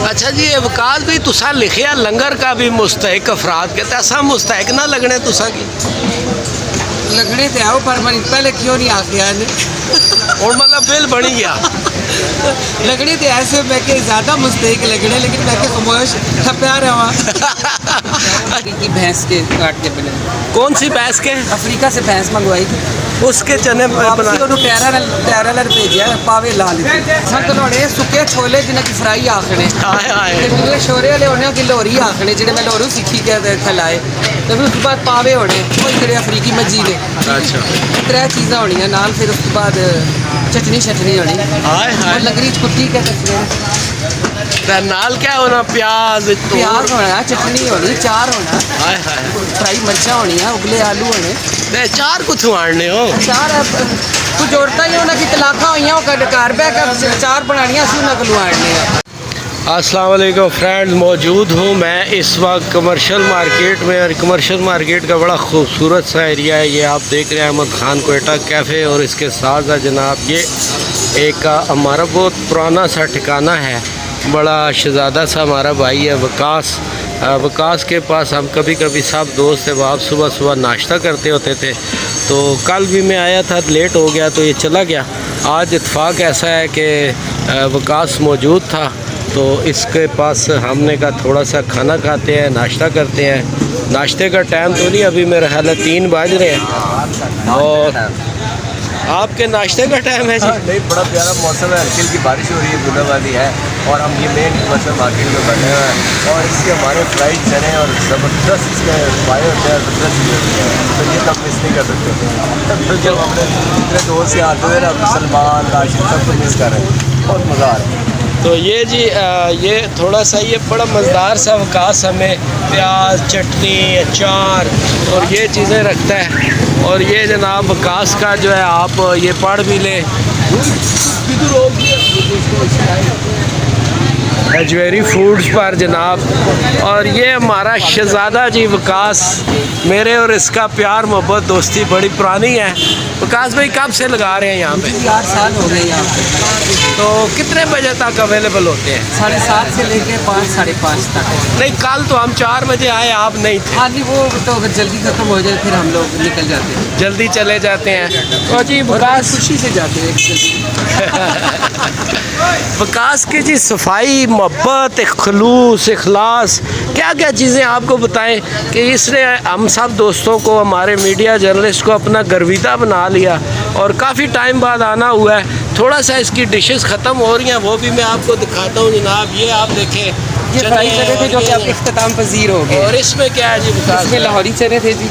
अच्छा जी वकास भी तुसा लिखिया लंगर का भी मुस्तहिक अफराद के असा मुस्तहिक ना लगने तुसा की लगने तो आओ पर मैं पहले क्यों नहीं आ गया और मतलब बिल बनी गया लगने तो ऐसे मैं के ज़्यादा मुस्तहिक लगने लेकिन मैं के खामोश ठप्या रहा की भैंस के काट के बने। कौन सी भैंस के? अफ्रीका से भैंस मंगवाई थी उसके चने बना टैरा भेजा पावे ला ली सुके छोले जिन्हें की फ्राई आखने दूए शोरे वाले होने की लोरी आखने जिन्हें मैं लोरू सीखी के खिलाए तो फिर उसके बाद पावे होने जो अफ्रीकी मज्जी ने। अच्छा त्रै चीज़ा होनी नाल फिर उसके बाद चटनी शटनी होनी और लंगरी कुट्टी के नाल क्या होना प्याज प्याज होना चटनी होनी चार होना फ्राई मिर्चा होनी उबले आलू होने चार कुछ आने हो चार कुछ जोड़ता ही होना कि तलाखा हुई घर बह चार बनानिया आने। अस्सलाम वालेकुम फ्रेंड्स, मौजूद हूँ मैं इस वक्त कमर्शियल मार्केट में और कमर्शियल मार्केट का बड़ा खूबसूरत सा एरिया है। ये आप देख रहे हैं अहमद खान कोयटा कैफ़े और इसके साथ साथ जनाब ये एक हमारा बहुत पुराना सा ठिकाना है, बड़ा शहज़ादा सा हमारा भाई है वकास। वकास के पास हम कभी कभी सब दोस्त थे, वहाँ सुबह सुबह नाश्ता करते होते थे। तो कल भी मैं आया था लेट हो गया तो ये चला गया। आज इत्तेफाक ऐसा है कि वकास मौजूद था तो इसके पास हमने कहा थोड़ा सा खाना खाते हैं, नाश्ता करते हैं। नाश्ते का टाइम तो नहीं, अभी मेरा ख्याल है 3 बज रहे हैं। और आपके नाश्ते का टाइम है जी? नहीं, बड़ा प्यारा मौसम है, हल्की हल्की बारिश हो रही है, बूंदा वाली है और हम ये मेन कमर्शियल मार्केट में बने हुए हैं और इसके हमारे फ्राइड चने और ज़बरदस्त इसके पाए होते हैं, ज़बरदस्त भी होती है तो ये तब मिस नहीं कर सकते। तो जब हमने इतने दोस्त से आते हुए ना सलमान राशिद सबको मिस कर रहे हैं, बहुत मज़ा आ रहा है। तो ये जी ये थोड़ा सा ये बड़ा मज़ेदार सा वकास हमें प्याज चटनी अचार और ये चीज़ें रखता है। और ये जनाब वकास का जो है आप ये पढ़ भी लें अजवेरी फूड्स पर जनाब। और ये हमारा शहज़ादा जी वकास, मेरे और इसका प्यार मोहब्बत दोस्ती बड़ी पुरानी है। वकास भाई कब से लगा रहे हैं यहाँ पे? 8 साल हो गए यहाँ पे। तो कितने बजे तक अवेलेबल होते हैं? 7:30 से लेके 5 साढ़े 5 तक। नहीं, कल तो हम 4 बजे आए, आप नहीं थे। हाँ जी, वो तो अगर जल्दी ख़त्म हो जाए फिर हम लोग निकल जाते हैं, जल्दी चले जाते हैं। तो जी वकास खुशी से जाते हैं वकास की जी सफाई मोहब्बत खलूस इखलास क्या क्या चीज़ें आपको बताएं कि इसने हम सब दोस्तों को, हमारे मीडिया जर्नलिस्ट को अपना गर्विदा बना लिया और काफ़ी टाइम बाद आना हुआ है। थोड़ा सा इसकी डिशेस ख़त्म हो रही हैं, वो भी मैं आपको दिखाता हूँ जनाब। ये आप देखें, ये फ्राई चने थे जो कि अब इख्तिताम पज़ीर हो गए। और इसमें क्या है जी वकास? इसमें लाहौरी चने थे जी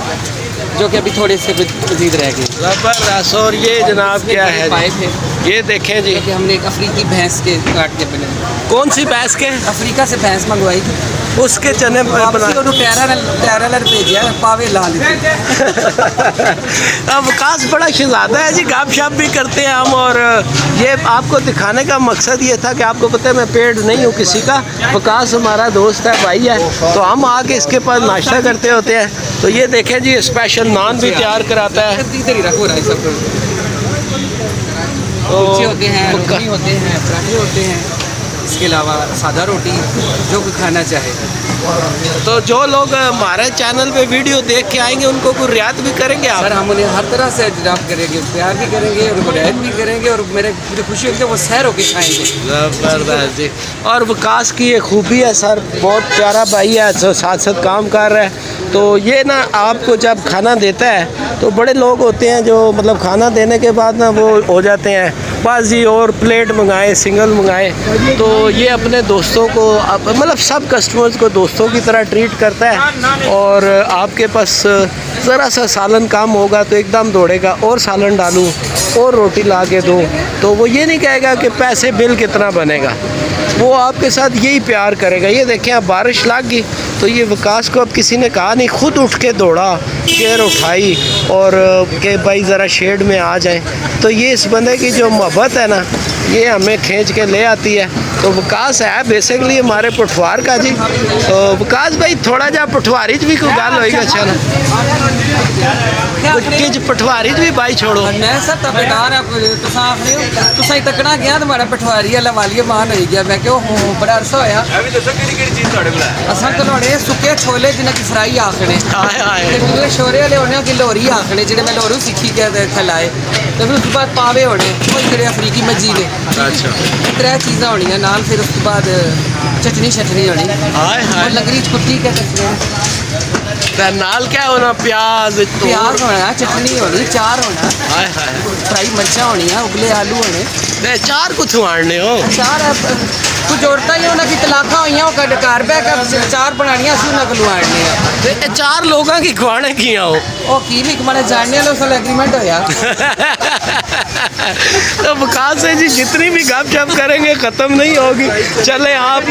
जो कि अभी थोड़े से मज़ीद रह गए। ज़बरदस्त। और ये जनाब क्या है? पाए थे ये देखें जी कि हमने एक अफ्रीकी भैंस के काट के बने। कौन सी भैंस के? अफ्रीका से भैंस मंगवाई थी, उसके चने टैरा भेजा पावे ला लेते। वकास बड़ा शहज़ादा है जी, गप शप भी करते हैं हम। और ये आपको दिखाने का मकसद ये था कि आपको पता है मैं पेड नहीं हूँ किसी का, वकास हमारा दोस्त है, भाई है, तो हम आके इसके पास नाश्ता करते होते हैं। तो ये देखें जी स्पेशल नान भी तैयार कराता है। कुलचे होते हैं, रोटी होते हैं, पराठे होते हैं, इसके अलावा सादा रोटी जो कोई खाना चाहे। तो जो लोग हमारे चैनल पे वीडियो देख के आएंगे उनको कोई रियायत भी करेंगे आप? सर हम उन्हें हर तरह से जनाब करेंगे, प्यार भी करेंगे, उनको रियायत भी करेंगे और मुझे खुशी होगी वो सैर होकर खाएंगे। ज़बरदस्त जी। और वकास की ये खूबी है सर, बहुत प्यारा भाई है, साथ साथ काम कर रहा है। तो ये ना आपको जब खाना देता है तो बड़े लोग होते हैं जो मतलब खाना देने के बाद ना वो हो जाते हैं बस जी और प्लेट मंगाएं, सिंगल मंगाएं। तो ये अपने दोस्तों को मतलब सब कस्टमर्स को दोस्तों की तरह ट्रीट करता है। और आपके पास ज़रा सा सालन कम होगा तो एकदम दौड़ेगा और सालन डालूं और रोटी ला के दूँ, तो वो ये नहीं कहेगा कि पैसे बिल कितना बनेगा, वो आपके साथ यही प्यार करेगा। ये देखें आप, बारिश लग गई तो ये विकास को अब किसी ने कहा नहीं, खुद उठ के दौड़ा, चेयर उठाई और कि भाई ज़रा शेड में आ जाएं। तो ये इस बंदे की जो मोहब्बत है ना, ये हमें खींच के ले आती है। तो विकास है बेसिकली हमारे पठवार का जी। तो विकास भाई थोड़ा जा पठवारी च भी कोई गल होएगी अच्छा ना, कुछ पठवारी च भी भाई छोड़ो। मैं सर तबेदार तुसा आखदे हो तुसा ही तकना गया तो मेरा पठवारी वाला वालिया मान हो गया। मैं क्यों बड़ा अरसा होया असां कलोड़े सुके छोले जिन्हें की फ्राई आखने ते दूए शोरे वाले होने की लोरी आखने जिहड़े मैं लोरू सीखी के इत्थे लाए ते फिर उसके बाद पावे होने कोई जेह्ड़े अफरीकी मज्जी ने। अच्छा, त्रै चीज़ां होनियां नाल, फिर उसके बाद चटनी शटनी होनी और लकड़ी च कुट्टी के ते नाल क्या होना, प्याज प्याज होना, चटनी होनी, चार होना, हाय हाय, फ्राई मिर्चा होनियां, उबले आलू होने। ते चार कुछ आने हो चार कुछ जोड़ता ही उन्हें की तलाखा हुई वो घर बह कर चार बनानियां असीं उन्हें कोलों आने ते चार लोगों की खुआने की हो ओ की भी माने जानने वाले उस एग्रीमेंट होया। तो विकास है जी जितनी भी गपशप करेंगे ख़त्म नहीं होगी। चले आप,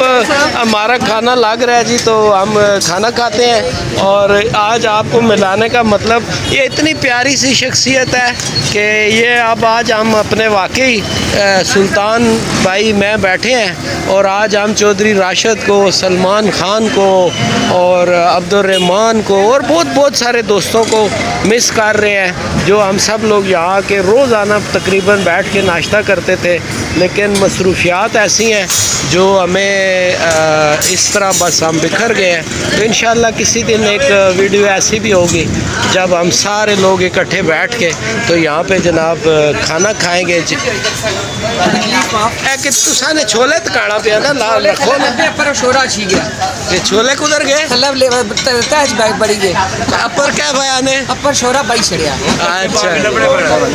हमारा खाना लग रहा है जी तो हम खाना खाते हैं। और आज आपको मिलाने का मतलब ये इतनी प्यारी सी शख्सियत है कि ये अब आज हम अपने वाकई सुल्तान भाई मैं बैठे हैं और आज हम चौधरी राशिद को, सलमान खान को और अब्दुर्रहमान को और बहुत सारे दोस्तों को मिस कर रहे हैं, जो हम सब लोग यहाँ के रोज़ाना तकरीबन बैठ के नाश्ता करते थे। लेकिन मसरूफियात ऐसी हैं जो हमें इस तरह बस हम बिखर गए हैं। तो इंशाल्लाह किसी दिन एक वीडियो ऐसी भी होगी जब हम सारे लोग इकट्ठे बैठ के तो यहाँ पे जनाब खाना खाएंगे। कि तुसा ने छोले तकाना पिया ना लाल रखो ना पर शोरा छी गया ये छोले कुधर गए मतलब तहज बैग बड़ी गए अपर क्या बयान है अपर शोरा बाई छड़िया। अच्छा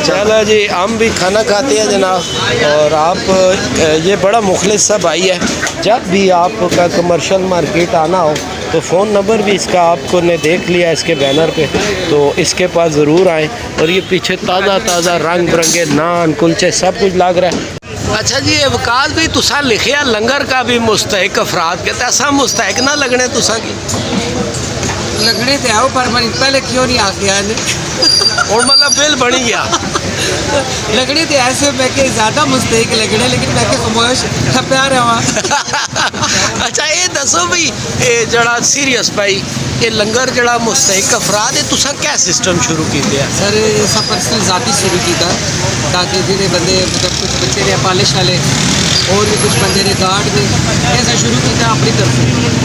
चलो जी, हम भी खाना खाते हैं जनाब। और आप ये बड़ा मुखलिस सा भाई है, जब भी आपका कमर्शियल मार्केट आना हो तो फ़ोन नंबर भी इसका आपको ने देख लिया इसके बैनर पे, तो इसके पास ज़रूर आएँ। और ये पीछे ताज़ा रंग बिरंगे नान कुलचे सब कुछ लग रहा है। अच्छा जी, ये विकास भी तुसा लिखिया लंगर का भी मुस्तहिक अफराद के ऐसा मुस्तहिक ना लगने तुसा की लगने थे आओ पर मैं पहले क्यों नहीं आ गया और मतलब बिल बनी गया लगने थे ऐसे मैं के ज़्यादा मुस्तहिक लगने लेकिन मैं के खामोश खप्या रहा। अच्छा ये दसो भी ये जड़ा सीरियस भाई ये लंगर जड़ा मुस्तहिक अफराद है तुसा क्या सिस्टम शुरू किया सर ये सब पर्सनल ज़ाती शुरू किया ताकि जिन्हें बंदे मतलब कुछ बच्चे ने पालिश वाले और भी कुछ बंदे ने गार्ड ने ऐसा शुरू किया अपनी तरफ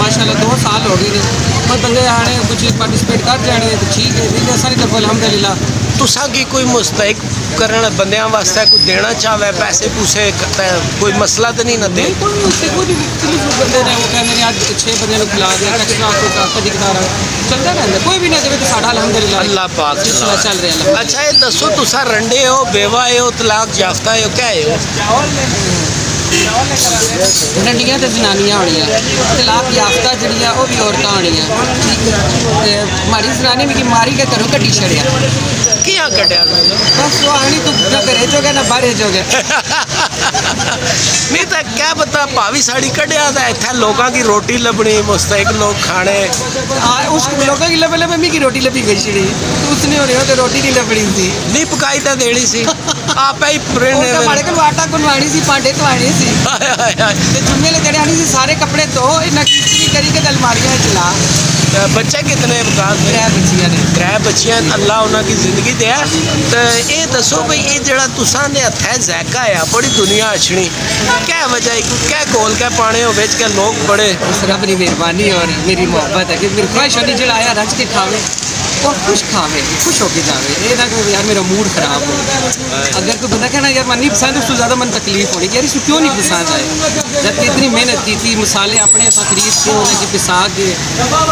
माशाल्लाह 2 साल हो गए पर बंदे आने कुछ पार्टिसिपेट कर जाने तो ठीक है नहीं ऐसा नहीं तो अल्हम्दुलिल्लाह। तुसा की कोई मुस्तहिक करना बंदियां वास्ते कुछ देना चाहे पैसे पूसे कोई मसला तो नहीं ना दे बंदे ने वो कहते आज 6 बंदे खिला दिया एक्स्ट्रा कभी कदार चलता रहता कोई भी ना देवे तो साढ़ा अल्हम्दुलिल्लाह अल्लाह पाक चल रहा है। अच्छा ये दसो तुसा रंडे हो, बेवा हो, तलाक याफ्ता हो, क्या हो? रंडियां तो जनानियां होनियां, तलाक याफ्ता जड़ियां वो भी औरतां होनियां। माड़ी जनानी मिगी मारी के घरों कड्डी छड़िया कियां कड्डिया बस वो आनी तू ना घरे जोगे ना बाहरे जोगे नहीं तो क्या पता भावी साड़ी कड्डिया था इत्थे लोगों की रोटी लभनी मुस्तहिक लोग खाने उस लोगों की लबे लबे मिगी रोटी लभी गई छड़ी उसने हो रही हो तो रोटी नहीं लभनी थी नहीं पकाई तो देनी सी आप ही प्रिंट हमारे को आटा गुनवानी सी भांडे धोने सी ते जुम्मे ले जड़े आनी सी सारे कपड़े धो इन्ना किस्ती करी के अलमारियां चला। बच्चे कितने विकास में? 3 बच्चियां ने 3 बच्चियां अल्लाह उन्हों की जिंदगी दे। तो ये दसो भाई ये जड़ा तुसा ने हथे जैका है बड़ी दुनिया अछनी क्या वजह है क्या गोल क्या पाने हो बेच के लोग बड़े उस रब की मेहरबानी और मेरी मोहब्बत है कि मेरी ख्वाहिश होनी जड़ा आया रज के खावे और खुश खावे खुश होके जावे ये ना कि यार मेरा मूड खराब हो। अगर कोई बंदा कहना यार मन नहीं पसंद उसको ज़्यादा मन तकलीफ होनी यार इसको क्यों नहीं पसंद आए जबकि इतनी मेहनत की थी मसाले अपने खरीद के उन्हें की पिसा के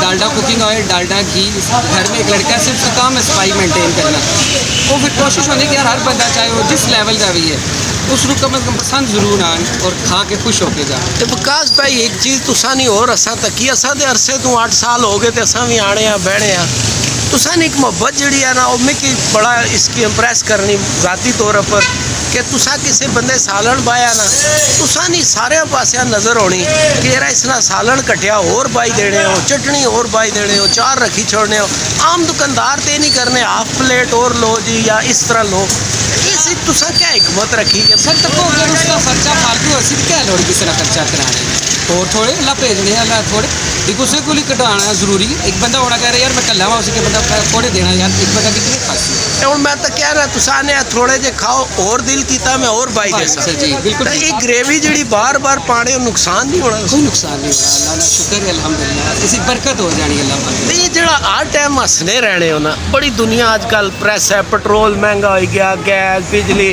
डालडा कुकिंग ऑयल डालडा घी घर में एक लड़का सिर्फ उसका काम है सफाई मेंटेन करना वो फिर कोशिश होनी कि यार हर बंदा चाहे वो जिस लेवल का भी है उस कम अज कम पसंद जरूर आन और खा के खुश होके जा। तो विकास भाई एक चीज़ तुसा नहीं और असा तकी असा तो अरसे तू 8 साल हो गए तो असा भी आने हैं बहने हैं तुसा ने एक मोहब्बत जड़ी है ना वो मिगी बड़ा इसकी इंप्रेस करनी ज़ाती तौर पर कि तुसा किसी बंदे सालन पाया ना तुसा नहीं सारे पासिया नज़र आनी कि यार इसना सालन कटिया और बाई देने हो, चटनी और बाई देने हो, चार रखी छोड़ने हो। आम दुकानदार ते नहीं करने हाफ प्लेट और लो जी या इस तरह लो। इसी तुसा क्या हिकमत रखी है सर तक अगर उसका खर्चा फालतू हो सी क्या लोड़ किसी का खर्चा कराने और थोड़े अल्लाह भेजने अल्लाह थोड़े एक उसे को कटाना जरूरी। एक बंदा होना कह रहा यार मैं कल्ला वा उसके बंदा थोड़े देना यार एक बंदा कितनी खासी हूँ मैं तो कह रहा तुसा ने थोड़े जे खाओ और दिल किया मैं और बाई दे सर जी बिल्कुल ये ग्रेवी जी बार बार पाने नुकसान नहीं होना। कोई नुकसान नहीं होना अल्लाह का शुक्र है अल्हम्दुलिल्लाह इसी बरकत हो जानी अल्लाह पाक ये जरा हर टाइम हंसने रहने हो ना बड़ी दुनिया आजकल प्रेस है पेट्रोल महंगा हो गया गैस बिजली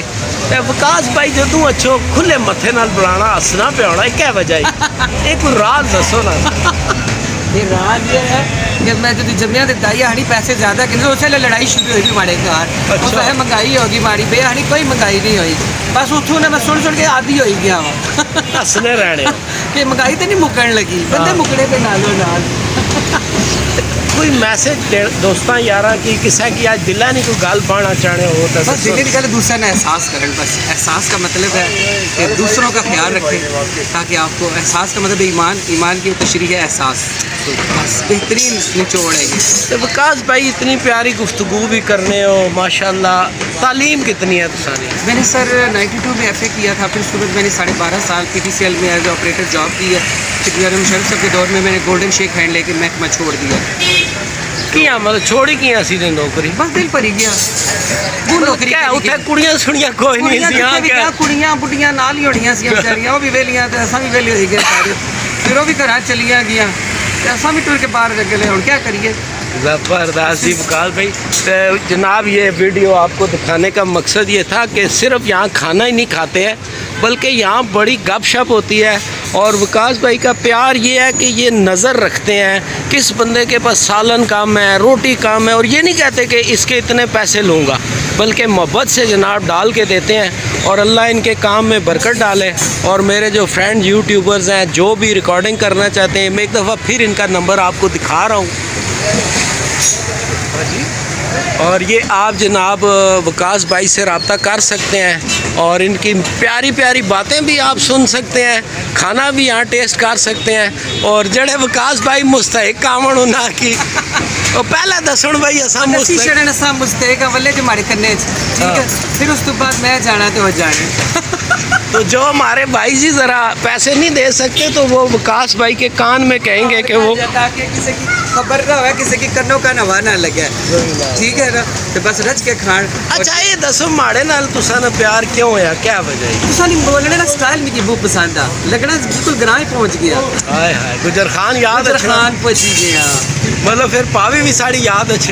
ते विकास भाई जदों अच्छो खुले मथे नाल बुलाना हंसना पे होना क्या वजह है एक राज दसो ना। ये राज ये है कि मैं जो जमिया दे दाई हनी पैसे ज़्यादा कि उस वेले लड़ाई शुरू हुई हमारे घर उस वैसे महंगाई होगी माड़ी बे हनी कोई महंगाई नहीं हुई बस उठू ने मैं सुन के आदि हो गया वा हंसने रहने कि महंगाई तो नहीं मुकन लगी बंदे मुकने पे नालों नाल। कोई मैसेज दोस्तों यार की किसी की आज दिला नहीं कोई गल पाना चाहने हो तो बस दिल्ली की गल दूसरे ने एहसास करें। बस एहसास का मतलब है कि दूसरों का ख्याल रखें ताकि आपको एहसास का मतलब ईमान की तशरीह है एहसास। बस बेहतरीन निचोड़ है ये। तो विकास भाई इतनी प्यारी गुफ्तगू भी करने हो माशाल्लाह। तालीम कितनी है तुम्हारी? मैंने सर 92 में FA किया था फिर उसके बाद मैंने 12.5 साल PTCL में एज ऑपरेटर जॉब की है। फिर ज़रा मुशर्रफ साहब के दौर में मैंने गोल्डन शेक हैंड लेके महकमा छोड़ दिया। किया मतलब छोड़ी किया सी ने नौकरी बस दिल भरी गया वो नौकरी क्या उठे कुड़ियां सुनियां कोई नहीं सी हां क्या कुड़ियां बुढ़ियां नाल ही होड़ियां सी बेचारियां वो भी वेलियां ते असां भी वेले होई गए सारे फिर वो भी घर चलियां गया ते असां भी टुर के बाहर रह गए हुण क्या करिए। ज़बरदस्त जी विकास भाई। तो जनाब ये वीडियो आपको दिखाने का मकसद ये था कि सिर्फ यहाँ खाना ही नहीं खाते हैं बल्कि यहाँ बड़ी गपशप होती है और विकास भाई का प्यार ये है कि ये नज़र रखते हैं किस बंदे के पास सालन कम है रोटी कम है और ये नहीं कहते कि इसके इतने पैसे लूँगा बल्कि मोहब्बत से जनाब डाल के देते हैं और अल्लाह इनके काम में बरकत डाले। और मेरे जो फ्रेंड यूट्यूबर्स हैं जो भी रिकॉर्डिंग करना चाहते हैं मैं एक दफ़ा फिर इनका नंबर आपको दिखा रहा हूँ और ये आप जनाब विकास भाई से रब्ता कर सकते हैं और इनकी प्यारी प्यारी बातें भी आप सुन सकते हैं खाना भी यहाँ टेस्ट कर सकते हैं। और जड़े विकास भाई मुस्तहिक कामण होना की और पहले दसन भाई असा मुस्तहिक वल्ले जो हमारे करने ठीक है फिर उस तो बाद मैं जाना तो जाने तो जो हमारे भाई जी ज़रा पैसे नहीं दे सकते तो वो विकास भाई के कान में कहेंगे कि वो ताकि किसी की खबर ना हो किसी की कन्नों का नवा ना लगे ठीक है ना तो बस रच के खान। अच्छा ये दसो माड़े नाल तुसा ना प्यार क्यों होया क्या वजह है? तुसा नहीं बोलने ना स्टाइल मेरी बहुत पसंद आ लगना बिल्कुल ग्रां ही पहुंच गया। हाय हाय गुजर खान याद गुजर खान पहुंच गया मतलब फिर पावी भी साड़ी याद अच्छी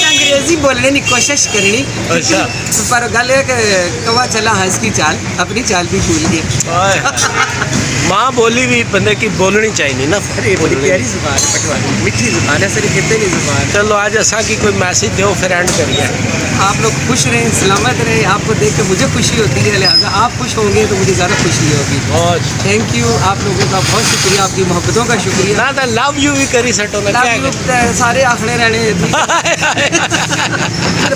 अंग्रेजी बोलने की कोशिश करनी। अच्छा पर गल है कि कवा चला हंस की चाल अपनी चाल भी भूल गए। माँ बोली भी बंदे की बोलनी चाहिए ना। अरे बड़ी प्यारी जुबान है पटवारी मीठी जुबान है सर कहते नहीं जुबान। चलो आज ऐसा की कोई मैसेज दो फिर एंड करिए। आप लोग खुश रहें सलामत रहें आपको देख के मुझे खुशी होती है लिहाजा आप खुश होंगे तो मुझे ज़्यादा खुशी होगी। बहुत थैंक यू आप लोगों का बहुत शुक्रिया आपकी मोहब्बतों का शुक्रिया ना तो लव यू भी करी सटो ना सारे आखड़े रहने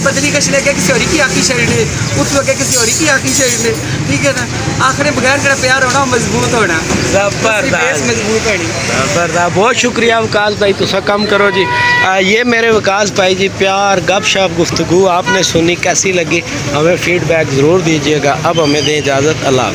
बदली कश लेके किसी और की आखी शरीर ने उठ लगे किसी और की आखी शरीर ने ठीक है ना आखिर बगैर जरा प्यार होना मजबूत होना जबरदस्त मजबूत होनी जबरदस्त। बहुत शुक्रिया विकास भाई तुसा कम करो जी। ये मेरे विकास भाई जी प्यार गपशप गुफ्तगू आपने सुनी कैसी लगी हमें फीडबैक ज़रूर दीजिएगा। अब हमें दें इजाज़त अल्लाह।